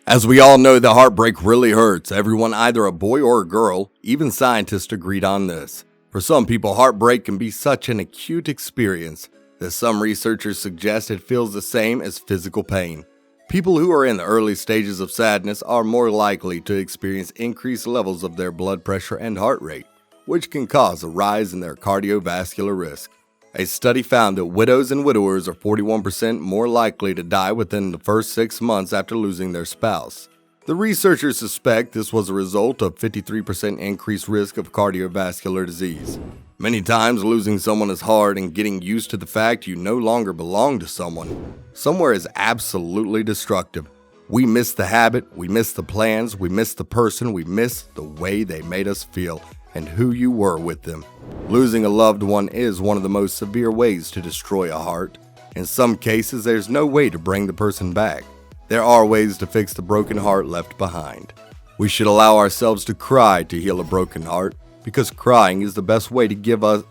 As we all know, the heartbreak really hurts. Everyone, either a boy or a girl, even scientists agreed on this. For some people, heartbreak can be such an acute experience that some researchers suggest it feels the same as physical pain. People who are in the early stages of sadness are more likely to experience increased levels of their blood pressure and heart rate, which can cause a rise in their cardiovascular risk. A study found that widows and widowers are 41% more likely to die within the first 6 months after losing their spouse. The researchers suspect this was a result of 53% increased risk of cardiovascular disease. Many times, losing someone is hard, and getting used to the fact you no longer belong to someone somewhere is absolutely destructive. We miss the habit, we miss the plans, we miss the person, we miss the way they made us feel and who you were with them. Losing a loved one is one of the most severe ways to destroy a heart. In some cases, there's no way to bring the person back. There are ways to fix the broken heart left behind. We should allow ourselves to cry to heal a broken heart, because crying is the best way to give up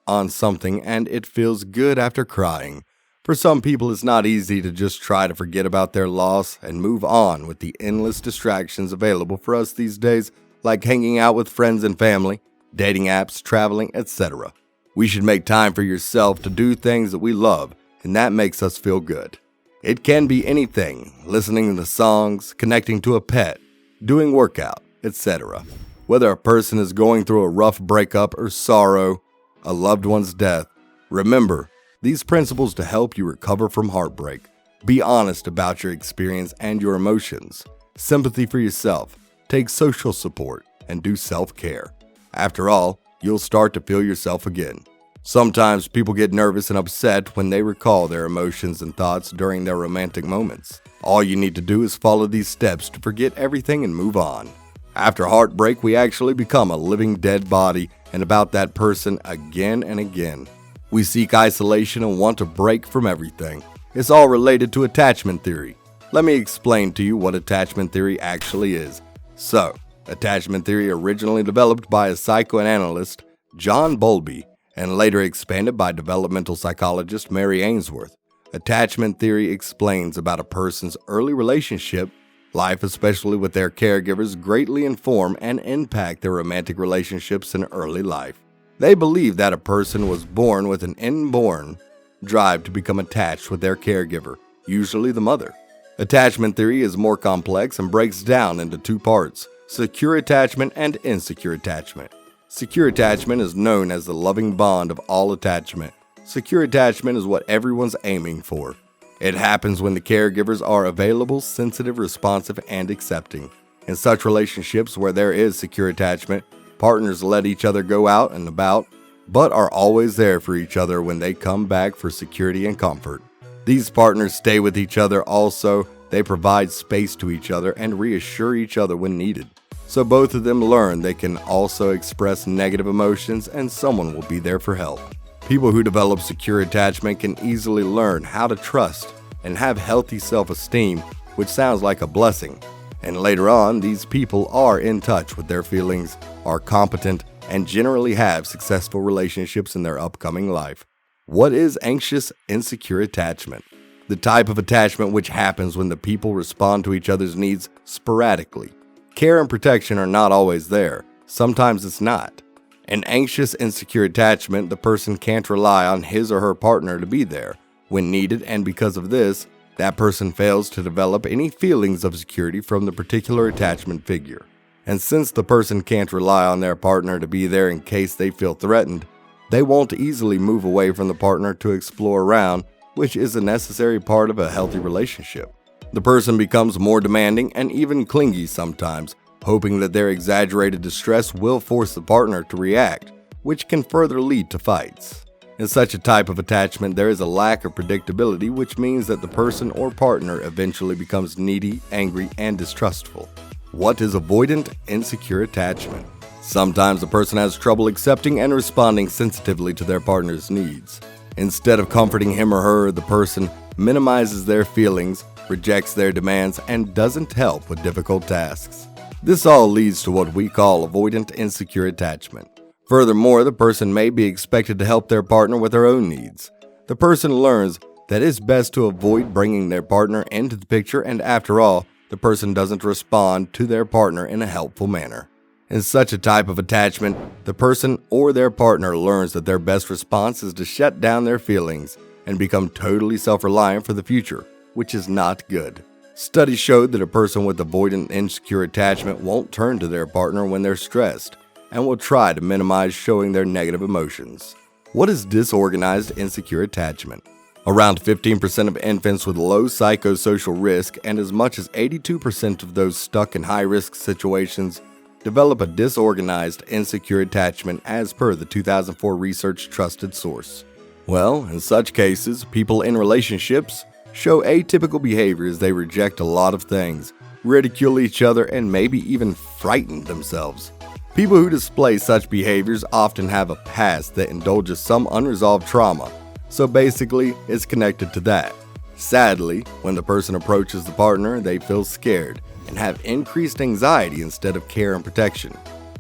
on something, and it feels good after crying. For some people, it's not easy to just try to forget about their loss and move on with the endless distractions available for us these days, like hanging out with friends and family, dating apps, traveling, etc. We should make time for yourself to do things that we love, and that makes us feel good. It can be anything: listening to songs, connecting to a pet, doing workout, etc. Whether a person is going through a rough breakup or sorrow, a loved one's death, remember these principles to help you recover from heartbreak. Be honest about your experience and your emotions. Sympathy for yourself. Take social support and do self-care. After all, you'll start to feel yourself again. Sometimes people get nervous and upset when they recall their emotions and thoughts during their romantic moments. All you need to do is follow these steps to forget everything and move on. After heartbreak, we actually become a living dead body and about that person again and again. We seek isolation and want to break from everything. It's all related to attachment theory. Let me explain to you what attachment theory actually is. So, attachment theory originally developed by a psychoanalyst, John Bowlby, and later expanded by developmental psychologist Mary Ainsworth. Attachment theory explains about a person's early relationship life, especially with their caregivers, greatly inform and impact their romantic relationships in early life. They believe that a person was born with an inborn drive to become attached with their caregiver, usually the mother. Attachment theory is more complex and breaks down into two parts: secure attachment and insecure attachment. Secure attachment is known as the loving bond of all attachment. Secure attachment is what everyone's aiming for. It happens when the caregivers are available, sensitive, responsive, and accepting. In such relationships where there is secure attachment, partners let each other go out and about, but are always there for each other when they come back for security and comfort. These partners stay with each other also. They provide space to each other and reassure each other when needed. So both of them learn they can also express negative emotions and someone will be there for help. People who develop secure attachment can easily learn how to trust and have healthy self-esteem, which sounds like a blessing. And later on, these people are in touch with their feelings, are competent, and generally have successful relationships in their upcoming life. What is anxious, insecure attachment? The type of attachment which happens when the people respond to each other's needs sporadically. Care and protection are not always there. Sometimes it's not. In anxious, insecure attachment, the person can't rely on his or her partner to be there when needed, and because of this, that person fails to develop any feelings of security from the particular attachment figure. And since the person can't rely on their partner to be there in case they feel threatened, they won't easily move away from the partner to explore around, which is a necessary part of a healthy relationship. The person becomes more demanding and even clingy sometimes, hoping that their exaggerated distress will force the partner to react, which can further lead to fights. In such a type of attachment, there is a lack of predictability, which means that the person or partner eventually becomes needy, angry, and distrustful. What is avoidant, insecure attachment? Sometimes a person has trouble accepting and responding sensitively to their partner's needs. Instead of comforting him or her, the person minimizes their feelings, rejects their demands, and doesn't help with difficult tasks. This all leads to what we call avoidant insecure attachment. Furthermore, the person may be expected to help their partner with their own needs. The person learns that it's best to avoid bringing their partner into the picture, and after all, the person doesn't respond to their partner in a helpful manner. In such a type of attachment, the person or their partner learns that their best response is to shut down their feelings and become totally self-reliant for the future, which is not good. Studies showed that a person with avoidant insecure attachment won't turn to their partner when they're stressed and will try to minimize showing their negative emotions. What is disorganized insecure attachment? Around 15% of infants with low psychosocial risk and as much as 82% of those stuck in high-risk situations develop a disorganized insecure attachment as per the 2004 research trusted source. Well, in such cases, people in relationships show atypical behavior as they reject a lot of things, ridicule each other, and maybe even frighten themselves. People who display such behaviors often have a past that indulges some unresolved trauma, so basically it's connected to that. Sadly, when the person approaches the partner, they feel scared and have increased anxiety instead of care and protection.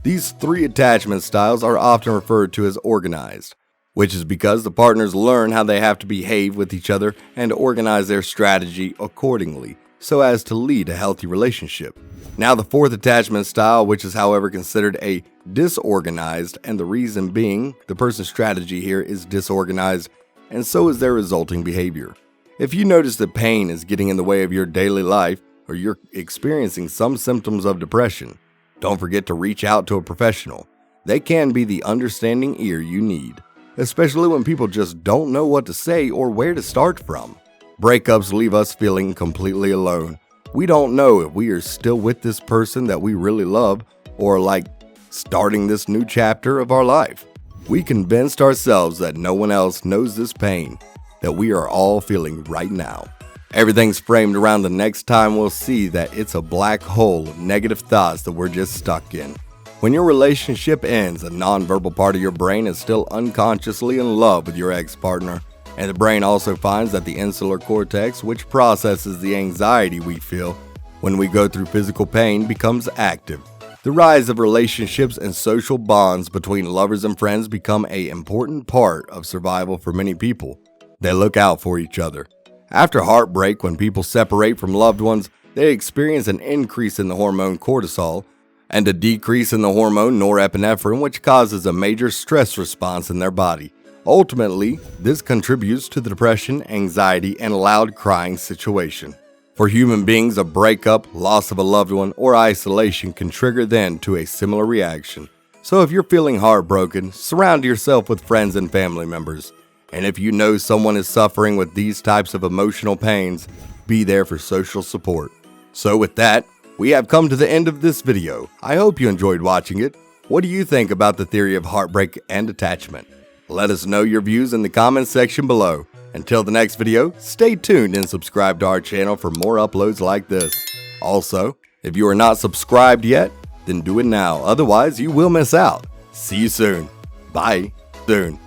These three attachment styles are often referred to as organized, which is because the partners learn how they have to behave with each other and organize their strategy accordingly so as to lead a healthy relationship. Now the fourth attachment style, which is however considered a disorganized, and the reason being the person's strategy here is disorganized and so is their resulting behavior. If you notice that pain is getting in the way of your daily life or you're experiencing some symptoms of depression, don't forget to reach out to a professional. They can be the understanding ear you need, especially when people just don't know what to say or where to start from. Breakups leave us feeling completely alone. We don't know if we are still with this person that we really love or like starting this new chapter of our life. We convinced ourselves that no one else knows this pain that we are all feeling right now. Everything's framed around the next time we'll see that it's a black hole of negative thoughts that we're just stuck in. When your relationship ends, a nonverbal part of your brain is still unconsciously in love with your ex-partner, and the brain also finds that the insular cortex, which processes the anxiety we feel when we go through physical pain, becomes active. The rise of relationships and social bonds between lovers and friends become an important part of survival for many people. They look out for each other. After heartbreak, when people separate from loved ones, they experience an increase in the hormone cortisol and a decrease in the hormone norepinephrine, which causes a major stress response in their body. Ultimately, this contributes to the depression, anxiety, and loud crying situation. For human beings, a breakup, loss of a loved one, or isolation can trigger then to a similar reaction. So if you're feeling heartbroken, surround yourself with friends and family members. And if you know someone is suffering with these types of emotional pains, be there for social support. So with that, we have come to the end of this video. I hope you enjoyed watching it. What do you think about the theory of heartbreak and attachment? Let us know your views in the comments section below. Until the next video, stay tuned and subscribe to our channel for more uploads like this. Also, if you are not subscribed yet, then do it now. Otherwise, you will miss out. See you soon. Bye. Soon.